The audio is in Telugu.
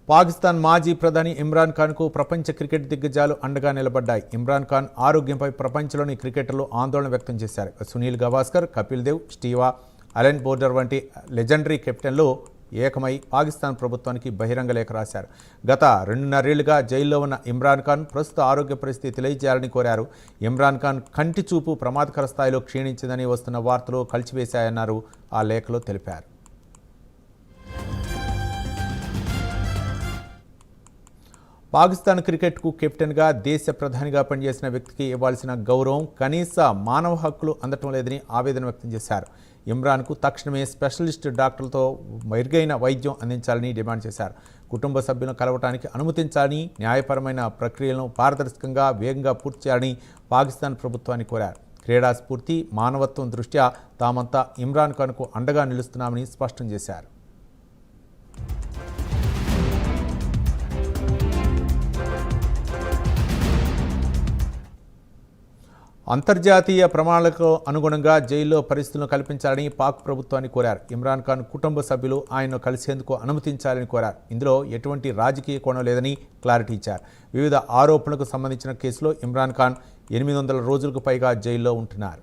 పాకిస్తాన్ మాజీ ప్రధాని ఇమ్రాన్ ఖాన్కు ప్రపంచ క్రికెట్ దిగ్గజాలు అండగా నిలబడ్డాయి. ఇమ్రాన్ ఖాన్ ఆరోగ్యంపై ప్రపంచంలోని క్రికెటర్లు ఆందోళన వ్యక్తం చేశారు. Sunil Gavaskar, Kapil Dev, Steve Waugh, Allan Border వంటి లెజెండరీ కెప్టెన్లు ఏకమై పాకిస్తాన్ ప్రభుత్వానికి బహిరంగ లేఖ రాశారు. గత 2.5 ఏళ్లుగా జైల్లో ఉన్న ఇమ్రాన్ ఖాన్ ప్రస్తుత ఆరోగ్య పరిస్థితి తెలియజేయాలని కోరారు. ఇమ్రాన్ ఖాన్ కంటి చూపు ప్రమాదకర స్థాయిలో క్షీణించిందని వస్తున్న వార్తలు కలిచివేశాయన్నారు ఆ లేఖలో తెలిపారు. పాకిస్తాన్ క్రికెట్కు కెప్టెన్గా దేశ ప్రధానిగా పనిచేసిన వ్యక్తికి ఇవ్వాల్సిన గౌరవం, కనీస మానవ హక్కులు అందటం లేదని ఆవేదన వ్యక్తం చేశారు. ఇమ్రాన్కు తక్షణమే స్పెషలిస్ట్ డాక్టర్లతో మెరుగైన వైద్యం అందించాలని డిమాండ్ చేశారు. కుటుంబ సభ్యులను కలవటానికి అనుమతించాలని, న్యాయపరమైన ప్రక్రియలను పారదర్శకంగా వేగంగా పూర్తి చేయాలని పాకిస్తాన్ ప్రభుత్వాన్ని కోరారు. క్రీడా స్ఫూర్తి, మానవత్వం దృష్ట్యా తామంతా ఇమ్రాన్ ఖాన్కు అండగా నిలుస్తున్నామని స్పష్టం చేశారు. అంతర్జాతీయ ప్రమాణాలకు అనుగుణంగా జైల్లో పరిస్థితులను కల్పించాలని పాక్ ప్రభుత్వాన్ని కోరారు. ఇమ్రాన్ ఖాన్ కుటుంబ సభ్యులు ఆయన్ను కలిసేందుకు అనుమతించాలని కోరారు. ఇందులో ఎటువంటి రాజకీయ కోణం లేదని క్లారిటీ ఇచ్చారు. వివిధ ఆరోపణలకు సంబంధించిన కేసులో ఇమ్రాన్ ఖాన్ 800 రోజులకు పైగా జైల్లో ఉంటున్నారు.